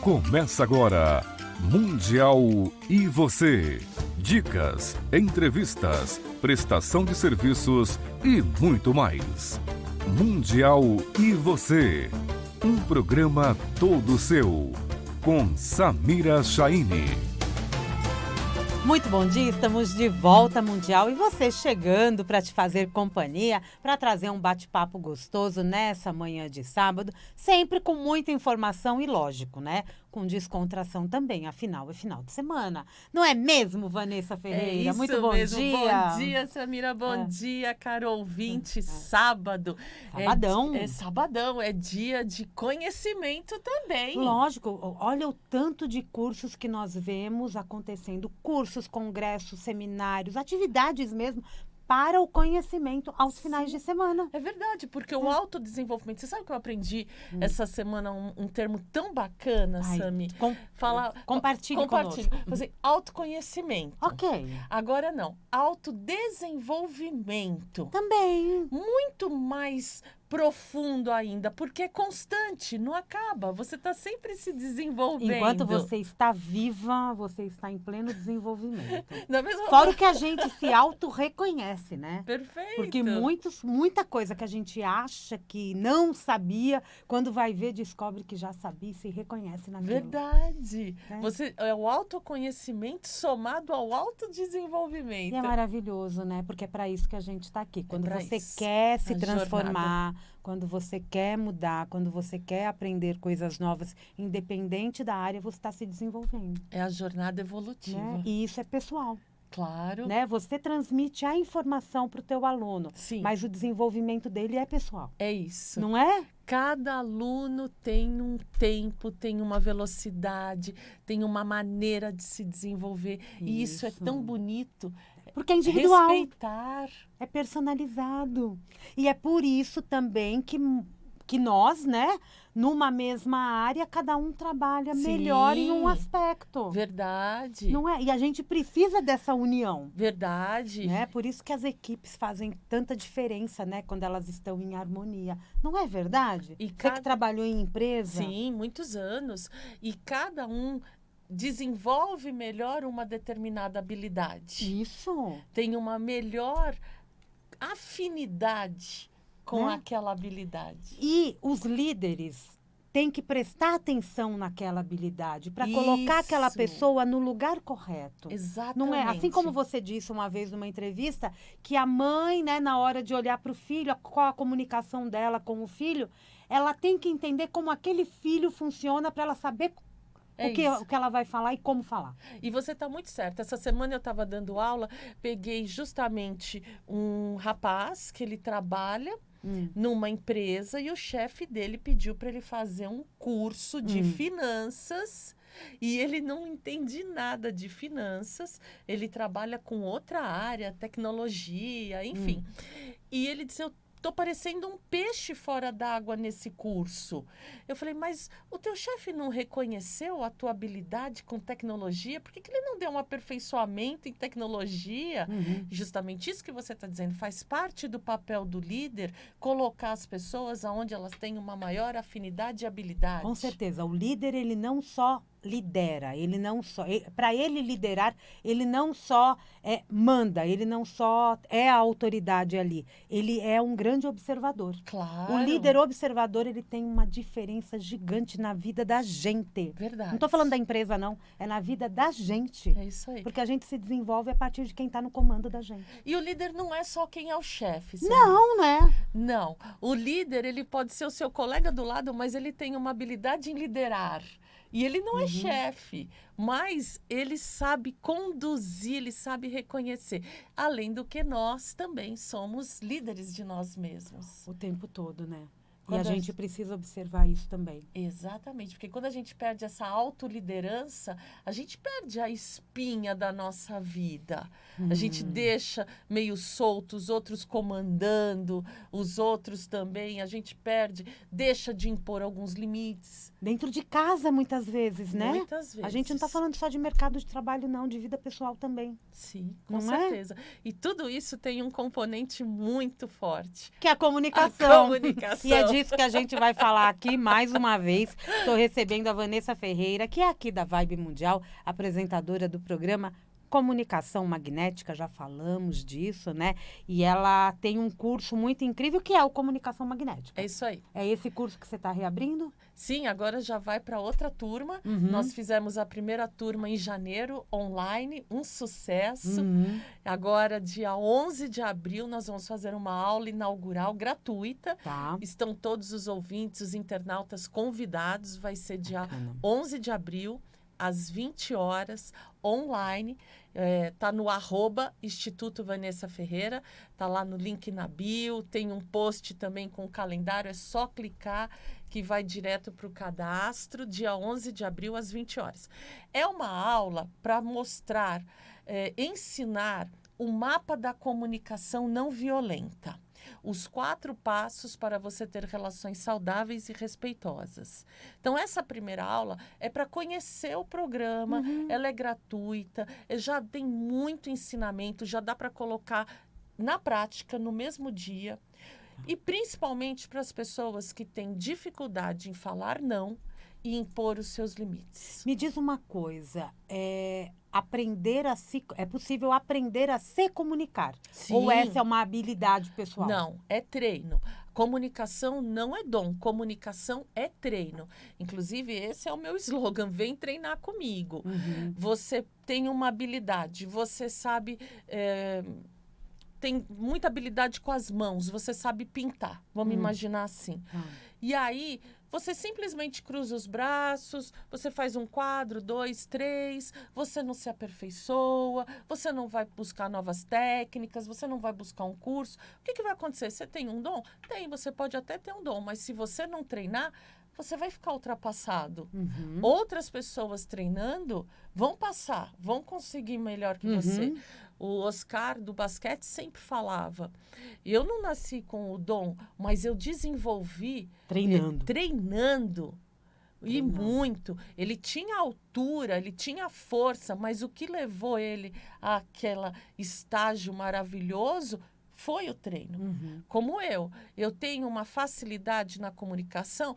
Começa agora, Mundial e você. Dicas, entrevistas, prestação de serviços e muito mais. Mundial e você. Um programa todo seu. Com Samira Chaine. Muito bom dia, estamos de volta Mundial e você chegando para te fazer companhia, para trazer um bate-papo gostoso nessa manhã de sábado, sempre com muita informação e lógico, né? Com descontração também, afinal é final de semana. Não é mesmo, Vanessa Ferreira? É isso muito bom mesmo. dia. Bom dia, Samira, bom dia, caro ouvinte. Sábado. Sabadão. É sabadão, é dia de conhecimento também. Lógico, olha o tanto de cursos que nós vemos acontecendo, cursos, congressos, seminários, atividades mesmo, para o conhecimento aos finais de semana. É verdade, porque o autodesenvolvimento... Você sabe que eu aprendi essa semana um termo tão bacana, Sami? Compartilhe conosco. Assim, autoconhecimento. Ok. Agora não, autodesenvolvimento. Também. Muito mais profundo ainda, porque é constante, não acaba. Você está sempre se desenvolvendo. Enquanto você está viva, você está em pleno desenvolvimento. Da mesma Fora o que a gente se auto-reconhece, né? Perfeito. Porque muita coisa que a gente acha que não sabia, quando vai ver, descobre que já sabia e se reconhece naquilo. Verdade. É o autoconhecimento somado ao autodesenvolvimento. E é maravilhoso, né? Porque é para isso que a gente está aqui. Quando você isso. quer se A transformar, jornada. quando você quer mudar, quando você quer aprender coisas novas, independente da área, você está se desenvolvendo. É a jornada evolutiva. Né? E isso é pessoal. Claro. Né? Você transmite a informação para o teu aluno, Sim. mas o desenvolvimento dele é pessoal. É isso. Não é? Cada aluno tem um tempo, tem uma velocidade, tem uma maneira de se desenvolver. E isso é tão bonito. Porque é individual. Respeitar. É personalizado. E é por isso também que nós, né, numa mesma área, cada um trabalha melhor em um aspecto. Verdade. Não é? E a gente precisa dessa união. Verdade. Né? Por isso que as equipes fazem tanta diferença, né, quando elas estão em harmonia. Não é verdade? Você que trabalhou em empresa? Sim, muitos anos. E cada um desenvolve melhor uma determinada habilidade. Isso. Tem uma melhor afinidade com aquela habilidade. E os líderes têm que prestar atenção naquela habilidade para colocar aquela pessoa no lugar correto. Exatamente. Não é? Assim como você disse uma vez numa entrevista, que a mãe, né, na hora de olhar para o filho, qual a comunicação dela com o filho, ela tem que entender como aquele filho funciona para ela saber o que ela vai falar e como falar. E você está muito certa. Essa semana eu estava dando aula, peguei justamente um rapaz que ele trabalha numa empresa e o chefe dele pediu para ele fazer um curso de finanças e ele não entende nada de finanças. Ele trabalha com outra área, tecnologia, enfim. E ele disse, eu tô parecendo um peixe fora d'água nesse curso. Eu falei, mas o teu chefe não reconheceu a tua habilidade com tecnologia? Por que ele não deu um aperfeiçoamento em tecnologia? Justamente isso que você está dizendo. Faz parte do papel do líder colocar as pessoas aonde elas têm uma maior afinidade e habilidade. Com certeza. O líder, ele não só lidera, ele não só... Para ele liderar, ele não só manda, ele não só é a autoridade ali. Ele é um grande observador. Claro. O líder observador, ele tem uma diferença gigante na vida da gente. Verdade. Não estou falando da empresa, não. É na vida da gente. É isso aí. Porque a gente se desenvolve a partir de quem está no comando da gente. E o líder não é só quem é o chefe, sabe? Não, né? Não. O líder, ele pode ser o seu colega do lado, mas ele tem uma habilidade em liderar. E ele não é chefe, mas ele sabe conduzir, ele sabe reconhecer. Além do que nós também somos líderes de nós mesmos. O tempo todo, né? Quando a gente precisa observar isso também. Exatamente, porque quando a gente perde essa autoliderança, a gente perde a espinha da nossa vida. A gente deixa meio solto, os outros comandando, os outros também, a gente perde, deixa de impor alguns limites. Dentro de casa, muitas vezes, né? Muitas vezes. A gente não está falando só de mercado de trabalho, não, de vida pessoal também. Sim, com Não certeza. E tudo isso tem um componente muito forte. Que é a comunicação. A comunicação. E é isso que a gente vai falar aqui mais uma vez. Estou recebendo a Vanessa Ferreira, que é aqui da Vibe Mundial, apresentadora do programa Comunicação Magnética, já falamos disso, né? E ela tem um curso muito incrível que é o Comunicação Magnética. É isso aí. É esse curso que você está reabrindo? Sim, agora já vai para outra turma. Nós fizemos a primeira turma em janeiro, online, um sucesso. Agora, dia 11 de abril, nós vamos fazer uma aula inaugural gratuita. Tá. Estão todos os ouvintes, os internautas convidados. Vai ser dia Bacana. 11 de abril, às 20 horas, online. Tá no @Instituto Vanessa Ferreira, tá lá no link na bio, tem um post também com o calendário, é só clicar que vai direto para o cadastro, dia 11 de abril, às 20 horas. É uma aula para mostrar, ensinar o mapa da comunicação não violenta. Os 4 passos para você ter relações saudáveis e respeitosas. Então, essa primeira aula é para conhecer o programa, ela é gratuita, já tem muito ensinamento, já dá para colocar na prática no mesmo dia. E principalmente para as pessoas que têm dificuldade em falar não e impor os seus limites. Me diz uma coisa, é possível aprender a se comunicar? Sim. Ou essa é uma habilidade pessoal? Não, é treino. Comunicação não é dom, comunicação é treino. Inclusive, esse é o meu slogan, vem treinar comigo. Você tem uma habilidade, você sabe... tem muita habilidade com as mãos, você sabe pintar, vamos imaginar assim. E aí, você simplesmente cruza os braços, você faz um quadro, 2, 3, você não se aperfeiçoa, você não vai buscar novas técnicas, você não vai buscar um curso. O que vai acontecer? Você tem um dom? Tem, você pode até ter um dom, mas se você não treinar, você vai ficar ultrapassado. Outras pessoas treinando vão passar, vão conseguir melhor que você. O Oscar do basquete sempre falava, eu não nasci com o dom, mas eu desenvolvi treinando. E muito. Ele tinha altura, ele tinha força, mas o que levou ele àquele estágio maravilhoso foi o treino. Como eu tenho uma facilidade na comunicação,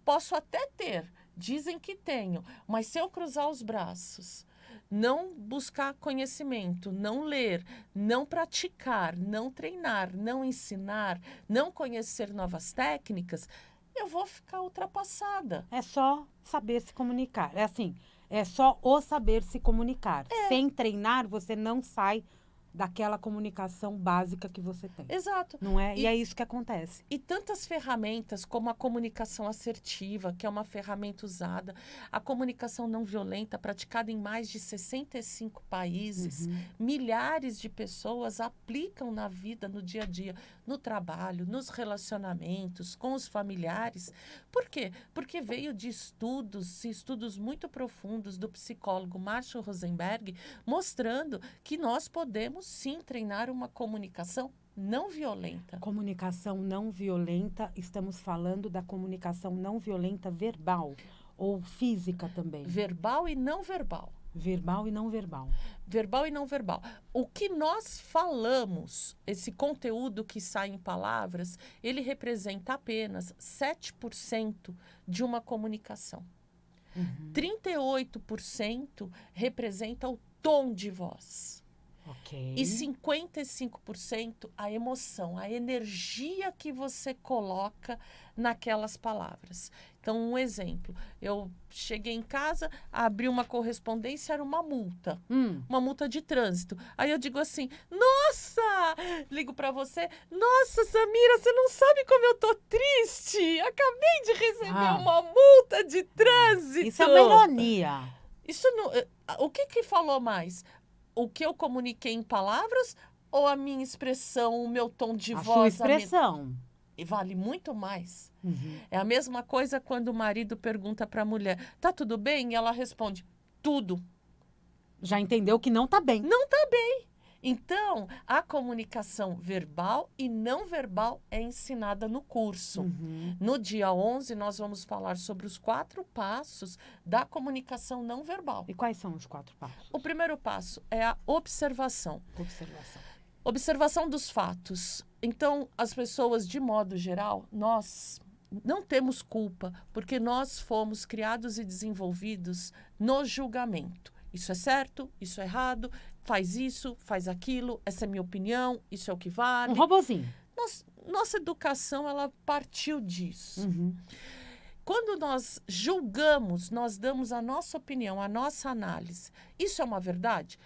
posso até ter, dizem que tenho, mas se eu cruzar os braços, não buscar conhecimento, não ler, não praticar, não treinar, não ensinar, não conhecer novas técnicas, eu vou ficar ultrapassada. É só saber se comunicar. É assim, é só o saber se comunicar. Sem treinar, você não sai daquela comunicação básica que você tem. Exato. Não é? E é isso que acontece. E tantas ferramentas como a comunicação assertiva, que é uma ferramenta usada, a comunicação não violenta, praticada em mais de 65 países, milhares de pessoas aplicam na vida, no dia a dia, no trabalho, nos relacionamentos, com os familiares. Por quê? Porque veio de estudos muito profundos do psicólogo Marshall Rosenberg, mostrando que nós podemos sim treinar uma comunicação não violenta. Comunicação não violenta, estamos falando da comunicação não violenta verbal ou física também. Verbal e não verbal. Verbal e não verbal. Verbal e não verbal. O que nós falamos, esse conteúdo que sai em palavras, ele representa apenas 7% de uma comunicação. 38% representa o tom de voz. Ok. E 55% a emoção, a energia que você coloca naquelas palavras. Então, um exemplo. Eu cheguei em casa, abri uma correspondência, era uma multa. Uma multa de trânsito. Aí eu digo assim, nossa! Ligo pra você, nossa, Samira, você não sabe como eu tô triste! Acabei de receber uma multa de trânsito! Isso é uma ironia. Isso não... O que falou mais? O que eu comuniquei em palavras ou a minha expressão, o meu tom de voz? A sua expressão. E vale muito mais. É a mesma coisa quando o marido pergunta para a mulher, tá tudo bem? E ela responde, tudo. Já entendeu que não tá bem. Não tá bem. Então, a comunicação verbal e não verbal é ensinada no curso. No dia 11, nós vamos falar sobre os 4 passos da comunicação não verbal. E quais são os 4 passos? O primeiro passo é a observação. Observação dos fatos. Então, as pessoas, de modo geral, nós não temos culpa, porque nós fomos criados e desenvolvidos no julgamento. Isso é certo, isso é errado, faz isso, faz aquilo, essa é minha opinião, isso é o que vale. Um robozinho. Nossa educação, ela partiu disso. Uhum. Quando nós julgamos, nós damos a nossa opinião, a nossa análise. Isso é uma verdade?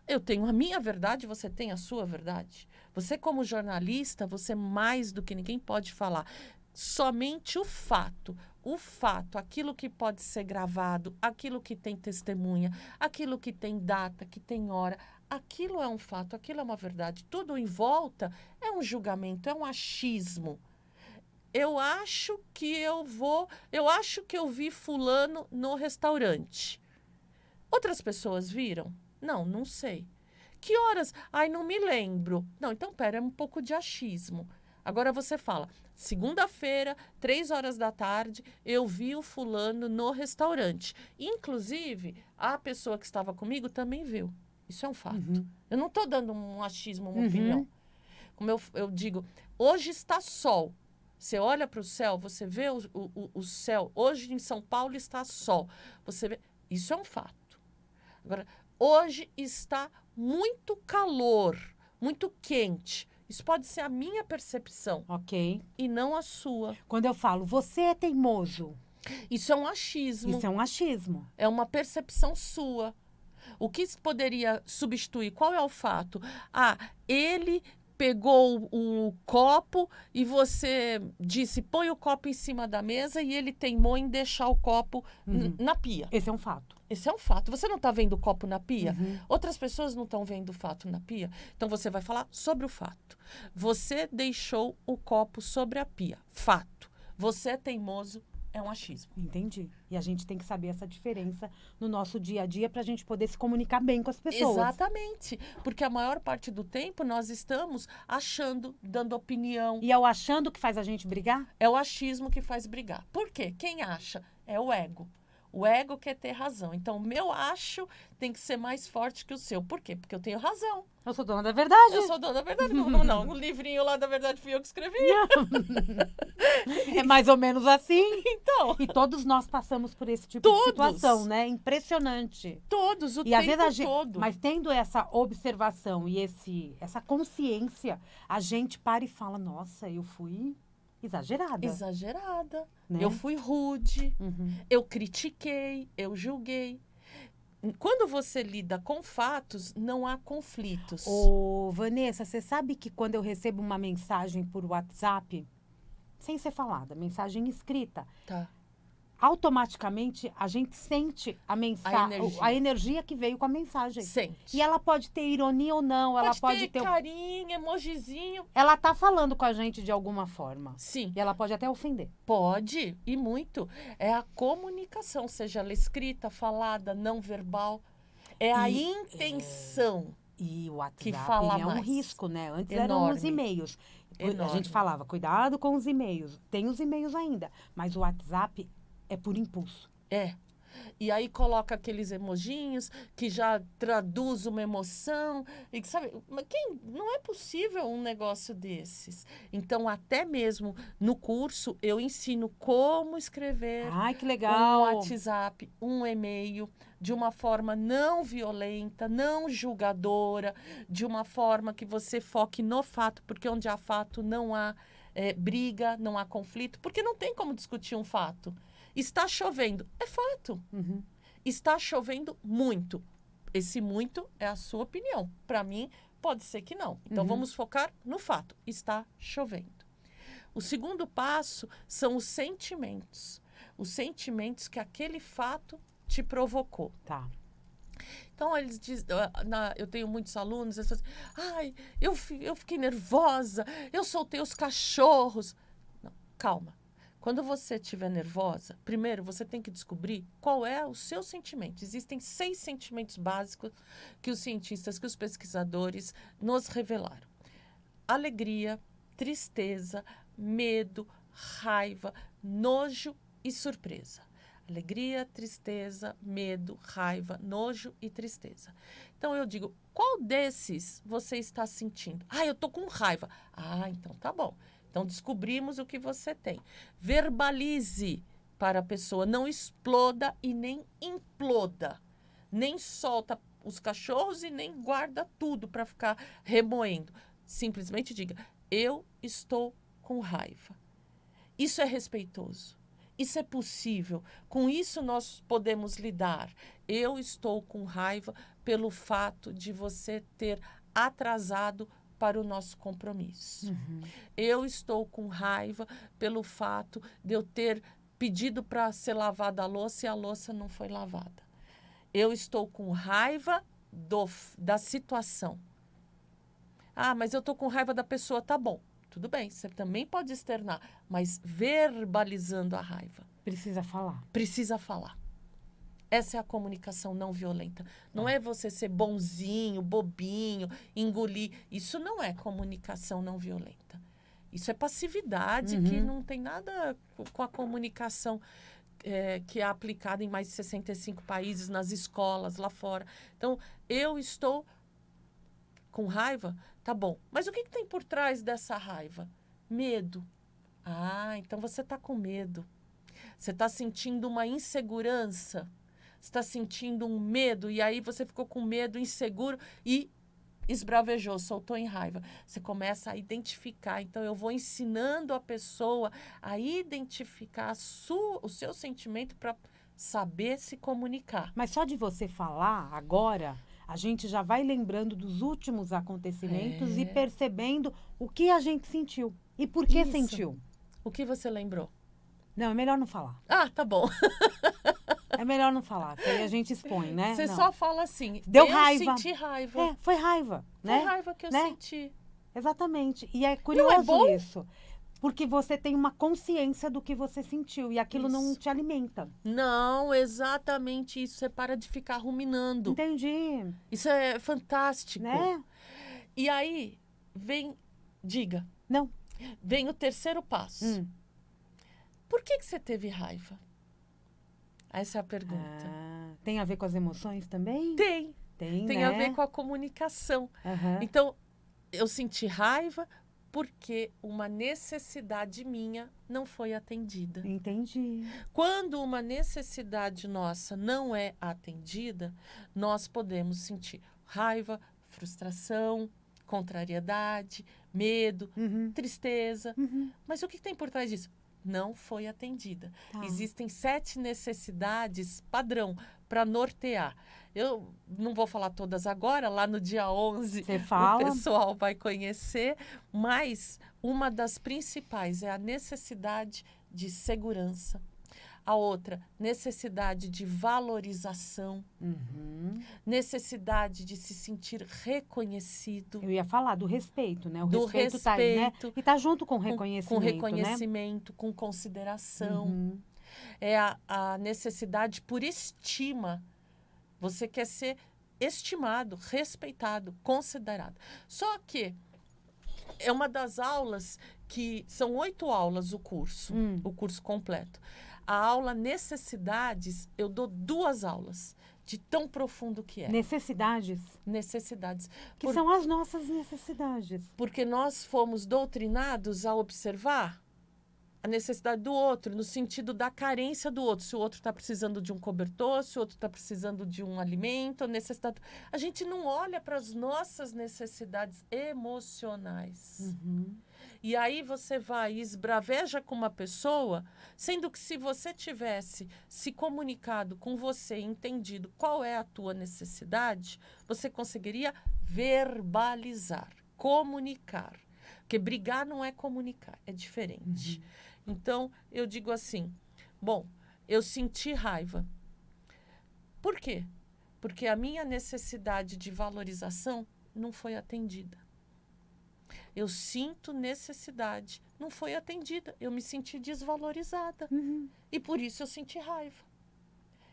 Eu tenho a minha verdade, você tem a sua verdade. Você, como jornalista, você mais do que ninguém pode falar somente o fato, aquilo que pode ser gravado, aquilo que tem testemunha, aquilo que tem data, que tem hora, aquilo é um fato, aquilo é uma verdade. Tudo em volta é um julgamento, é um achismo. Eu acho que eu vi fulano no restaurante. Outras pessoas viram? Não sei. Que horas? Ai, não me lembro. Não, então pera, é um pouco de achismo. Agora você fala, segunda-feira, 3 horas da tarde, eu vi o fulano no restaurante. Inclusive, a pessoa que estava comigo também viu. Isso é um fato. Uhum. Eu não estou dando um achismo, uma opinião. Como eu digo, hoje está sol. Você olha para o céu, você vê o céu. Hoje em São Paulo está sol. Você vê. Isso é um fato. Agora, hoje está muito calor, muito quente. Isso pode ser a minha percepção. Ok. E não a sua. Quando eu falo, você é teimoso. Isso é um achismo. Isso é um achismo. É uma percepção sua. O que poderia substituir? Qual é o fato? Ele pegou o copo e você disse, põe o copo em cima da mesa e ele teimou em deixar o copo na pia. Esse é um fato. Esse é um fato. Você não está vendo o copo na pia? Outras pessoas não estão vendo o fato na pia. Então, você vai falar sobre o fato. Você deixou o copo sobre a pia. Fato. Você é teimoso, é um achismo. Entendi. E a gente tem que saber essa diferença no nosso dia a dia para a gente poder se comunicar bem com as pessoas. Exatamente. Porque a maior parte do tempo nós estamos achando, dando opinião. E é o achando que faz a gente brigar? É o achismo que faz brigar. Por quê? Quem acha? É o ego. O ego quer ter razão. Então, o meu acho tem que ser mais forte que o seu. Por quê? Porque eu tenho razão. Eu sou dona da verdade. Eu sou dona da verdade. Não. O livrinho lá da verdade fui eu que escrevi. É mais ou menos assim. Então. E todos nós passamos por esse tipo de situação, né? Impressionante. Todos, o E às tempo vezes todo. Mas tendo essa observação e essa consciência, a gente para e fala, nossa, eu fui exagerada. Exagerada. Né? Eu fui rude. Eu critiquei. Eu julguei. Quando você lida com fatos, não há conflitos. Ô, Vanessa, você sabe que quando eu recebo uma mensagem por WhatsApp, sem ser falada, mensagem escrita, Tá. automaticamente a gente sente a energia que veio com a mensagem. Sente. E ela pode ter ironia ou não, ela pode ter carinho, emojizinho. Ela tá falando com a gente de alguma forma. Sim. E ela pode até ofender. Pode, e muito. É a comunicação, seja ela escrita, falada, não verbal. É a intenção. E o WhatsApp que fala é um mais. risco, né? Antes Enorme. eram os e-mails. A Enorme. gente falava, cuidado com os e-mails. Tem os e-mails ainda, mas o WhatsApp é por impulso. É. E aí coloca aqueles emojinhos que já traduz uma emoção. E sabe, mas não é possível um negócio desses. Então, até mesmo no curso, eu ensino como escrever Ai, que legal. um WhatsApp, um e-mail, de uma forma não violenta, não julgadora, de uma forma que você foque no fato, porque onde há fato não há briga, não há conflito, porque não tem como discutir um fato. Está chovendo, é fato. Está chovendo muito. Esse muito é a sua opinião. Para mim, pode ser que não. Então, vamos focar no fato. Está chovendo. O segundo passo são os sentimentos. Os sentimentos que aquele fato te provocou. Tá. Então, eles dizem, eu tenho muitos alunos, eles falam assim, ai, eu fiquei nervosa, eu soltei os cachorros. Não, calma. Quando você estiver nervosa, primeiro você tem que descobrir qual é o seu sentimento. Existem 6 sentimentos básicos que os cientistas, que os pesquisadores nos revelaram. Alegria, tristeza, medo, raiva, nojo e surpresa. Alegria, tristeza, medo, raiva, nojo e tristeza. Então, eu digo, qual desses você está sentindo? Eu tô com raiva. Então tá bom. Então, descobrimos o que você tem. Verbalize para a pessoa. Não exploda e nem imploda. Nem solta os cachorros e nem guarda tudo para ficar remoendo. Simplesmente diga, eu estou com raiva. Isso é respeitoso. Isso é possível. Com isso nós podemos lidar. Eu estou com raiva pelo fato de você ter atrasado para o nosso compromisso. Eu estou com raiva pelo fato de eu ter pedido para ser lavada a louça e a louça não foi lavada. Eu estou com raiva da situação. Ah, mas eu estou com raiva da pessoa. Tá bom, tudo bem, você também pode externar, mas verbalizando a raiva. Precisa falar. Precisa falar. Essa é a comunicação não violenta. Não é você ser bonzinho, bobinho, engolir. Isso não é comunicação não violenta. Isso é passividade que não tem nada com a comunicação que é aplicada em mais de 65 países, nas escolas, lá fora. Então, eu estou com raiva, tá bom. Mas o que tem por trás dessa raiva? Medo. Ah, então você está com medo. Você está sentindo uma insegurança. Você está sentindo um medo. E aí você ficou com medo, inseguro e esbravejou, soltou em raiva. Você começa a identificar. Então, eu vou ensinando a pessoa a identificar o seu sentimento para saber se comunicar. Mas só de você falar agora, a gente já vai lembrando dos últimos acontecimentos e percebendo o que a gente sentiu. E por que Isso. sentiu. O que você lembrou? Não, é melhor não falar. Ah, tá bom. É melhor não falar, que aí a gente expõe, né? Você Não. só fala assim, Deu eu raiva. senti raiva. É, foi raiva, Foi né? raiva que eu Né? senti. Exatamente. E é curioso bom? isso. Porque você tem uma consciência do que você sentiu e aquilo não Isso. te alimenta. Não, exatamente isso. Você para de ficar ruminando. Entendi. Isso é fantástico. Né? E aí, diga, Não. vem o terceiro passo. Por que você teve raiva? Essa é a pergunta. Ah, tem a ver com as emoções também? Tem Tem, a né? ver com a comunicação. Aham. Então, eu senti raiva porque uma necessidade minha não foi atendida. Entendi. Quando uma necessidade nossa não é atendida, nós podemos sentir raiva, frustração, contrariedade, medo, tristeza. Mas o que tem por trás disso? Não foi atendida. Tá. Existem 7 necessidades padrão para nortear. Eu não vou falar todas agora, lá no dia 11 Você fala. o pessoal vai conhecer, mas uma das principais é a necessidade de segurança. A outra, necessidade de valorização, necessidade de se sentir reconhecido. Eu ia falar do respeito, né? O Do respeito tá aí, né? respeito, E tá junto com o reconhecimento, com reconhecimento, com né? consideração. É a necessidade por estima. Você quer ser estimado, respeitado, considerado. Só que é uma das aulas que... São 8 aulas o curso completo. A aula necessidades, eu dou 2 aulas, de tão profundo que é. Necessidades, Necessidades. que são as nossas necessidades. Porque nós fomos doutrinados a observar a necessidade do outro, no sentido da carência do outro. Se o outro está precisando de um cobertor, se o outro está precisando de um alimento, necessidade... A gente não olha para as nossas necessidades emocionais. E aí você vai e esbraveja com uma pessoa, sendo que se você tivesse se comunicado com você, entendido qual é a tua necessidade, você conseguiria verbalizar, comunicar. Porque brigar não é comunicar, é diferente. Então, eu digo assim, bom, eu senti raiva. Por quê? Porque a minha necessidade de valorização não foi atendida. Eu sinto necessidade, não foi atendida. Eu me senti desvalorizada. E por isso eu senti raiva.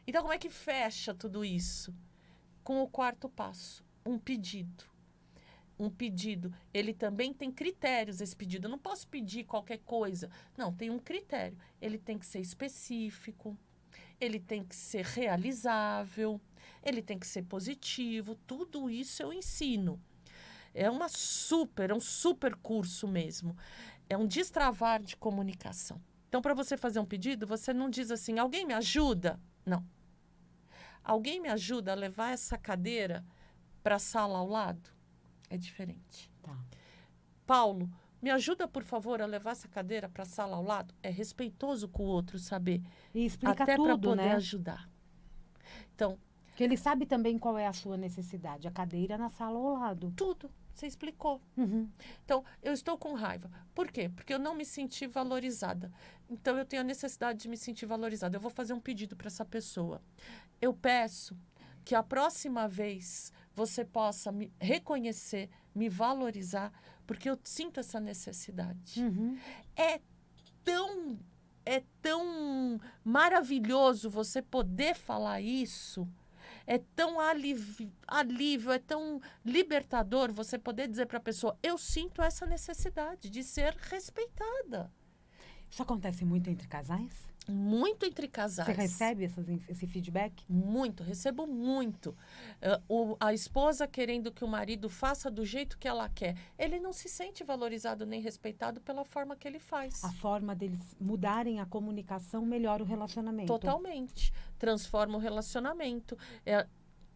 Então, como é que fecha tudo isso? Com o 4º passo, um pedido. Um pedido, ele também tem critérios, esse pedido. Eu não posso pedir qualquer coisa. Não, tem um critério. Ele tem que ser específico, ele tem que ser realizável, ele tem que ser positivo. Tudo isso eu ensino. É um super curso mesmo. é um destravar de comunicação. Então, para você fazer um pedido, você não diz assim, alguém me ajuda? Não. Alguém me ajuda a levar essa cadeira para a sala ao lado? É diferente. Tá. Paulo, me ajuda, por favor, a levar essa cadeira para a sala ao lado? É respeitoso com o outro saber. E explica até para tudo, poder né? ajudar. Então, Que ele sabe também qual é a sua necessidade. A cadeira na sala ao lado. tudo. Você explicou. Uhum. Então, eu estou com raiva. Por quê? Porque eu não me senti valorizada. Então, eu tenho a necessidade de me sentir valorizada. Eu vou fazer um pedido para essa pessoa. Eu peço que a próxima vez você possa me reconhecer, me valorizar, porque eu sinto essa necessidade. Uhum. É tão maravilhoso você poder falar isso. É tão alívio, é tão libertador você poder dizer para a pessoa, eu sinto essa necessidade de ser respeitada. Isso acontece muito entre casais? Muito entre casais. Você recebe esse feedback? Muito, recebo muito. A esposa querendo que o marido faça do jeito que ela quer. Ele não se sente valorizado nem respeitado pela forma que ele faz. A forma deles mudarem a comunicação melhora o relacionamento. Totalmente. Transforma o relacionamento.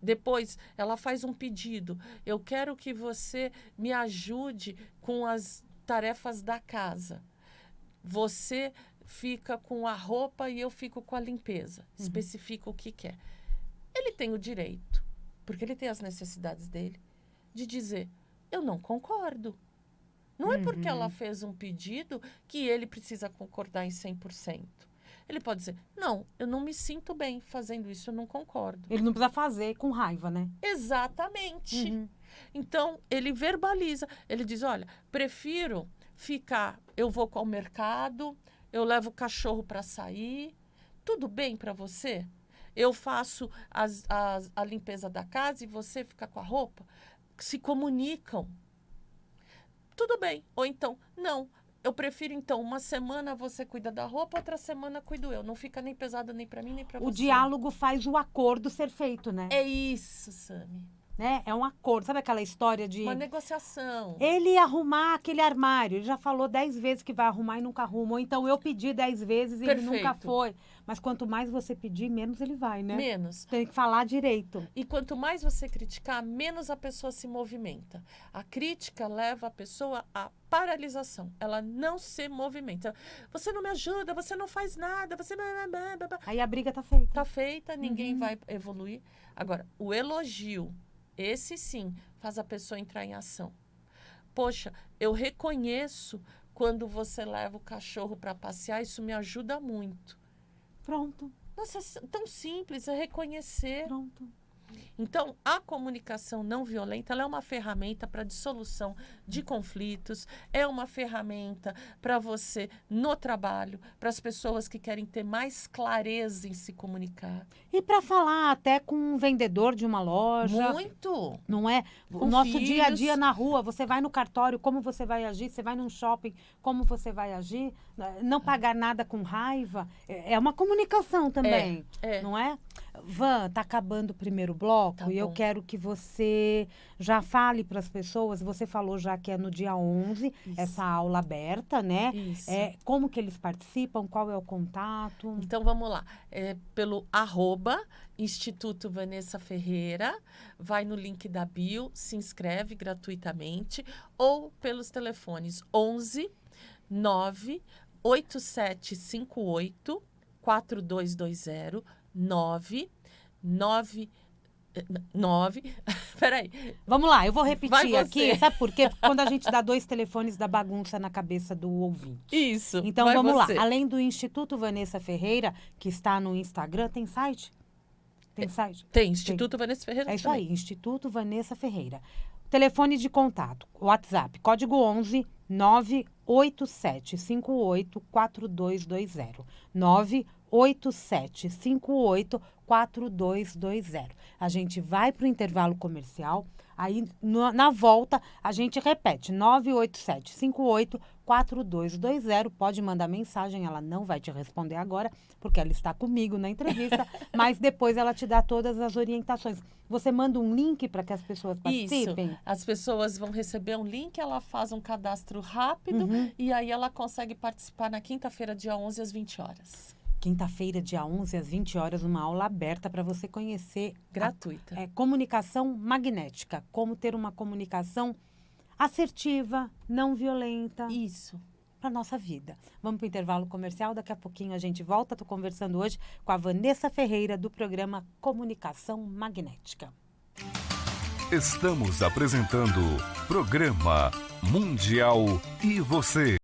Depois, ela faz um pedido. Eu quero que você me ajude com as tarefas da casa. Você fica com a roupa e eu fico com a limpeza. Especifica o que quer. Ele tem o direito, porque ele tem as necessidades dele, de dizer, eu não concordo. Não é porque ela fez um pedido que ele precisa concordar em 100%. Ele pode dizer, não, eu não me sinto bem fazendo isso, eu não concordo. Ele não precisa fazer com raiva, né? Exatamente. Uhum. Então, ele verbaliza. Ele diz, olha, prefiro ficar, eu vou ao mercado, eu levo o cachorro para sair, tudo bem para você? Eu faço a limpeza da casa e você fica com a roupa? Se comunicam. Tudo bem. Ou então, não, eu prefiro então, uma semana você cuida da roupa, outra semana cuido eu. Não fica nem pesado nem para mim, nem para você. O diálogo faz o acordo ser feito, né? É isso, Sami. Né? É um acordo. Sabe aquela história de... Uma negociação. Ele ia arrumar aquele armário. Ele já falou 10 vezes que vai arrumar e nunca arruma. Ou então eu pedi 10 vezes e ele nunca Perfeito. foi. Mas quanto mais você pedir, menos ele vai, né? Menos. Tem que falar direito. E quanto mais você criticar, menos a pessoa se movimenta. A crítica leva a pessoa à paralisação. Ela não se movimenta. Você não me ajuda, você não faz nada, você... Aí a briga tá feita. Tá feita, ninguém vai evoluir. Agora, o elogio, esse sim, faz a pessoa entrar em ação. Poxa, eu reconheço quando você leva o cachorro para passear, isso me ajuda muito. Pronto, Nossa, é tão simples, é reconhecer. pronto. Então, a comunicação não violenta, ela é uma ferramenta para dissolução de conflitos, é uma ferramenta para você no trabalho, para as pessoas que querem ter mais clareza em se comunicar. E para falar até com um vendedor de uma loja, Muito! não é? O Com nosso dia a filhos. dia na rua, você vai no cartório, como você vai agir? Você vai num shopping, como você vai agir? Não pagar nada com raiva, é uma comunicação também, é. não é? Van, tá acabando o primeiro bloco Tá e eu bom. quero que você já fale para as pessoas, você falou já que é no dia 11, Isso. essa aula aberta, né? Isso. Como que eles participam, qual é o contato? Então, vamos lá. Pelo Instituto Vanessa Ferreira, vai no link da bio, se inscreve gratuitamente, ou pelos telefones 11 9 8758 4220 9. Peraí. Vamos lá, eu vou Vai repetir você. aqui, sabe por quê? Porque quando a gente dá 2 telefones, dá bagunça na cabeça do ouvinte. Isso. Então vai vamos você. lá, além do Instituto Vanessa Ferreira, que está no Instagram, tem site? Tem site? Tem, Instituto Vanessa Ferreira. É isso também. aí, Instituto Vanessa Ferreira. Telefone de contato, WhatsApp, código 11 98758 4220. 98758 4220. A gente vai para o intervalo comercial. Aí, na volta, a gente repete, 987-58-4220. Pode mandar mensagem, ela não vai te responder agora, porque ela está comigo na entrevista, mas depois ela te dá todas as orientações. Você manda um link para que as pessoas participem? Isso. As pessoas vão receber um link, ela faz um cadastro rápido e aí ela consegue participar na quinta-feira, dia 11, às 20 horas. Quinta-feira, dia 11, às 20 horas, uma aula aberta para você conhecer. Gratuita. Comunicação magnética. Como ter uma comunicação assertiva, não violenta. Isso. Para nossa vida. Vamos para o intervalo comercial, daqui a pouquinho a gente volta. Estou conversando hoje com a Vanessa Ferreira, do programa Comunicação Magnética. Estamos apresentando Programa Mundial e Você.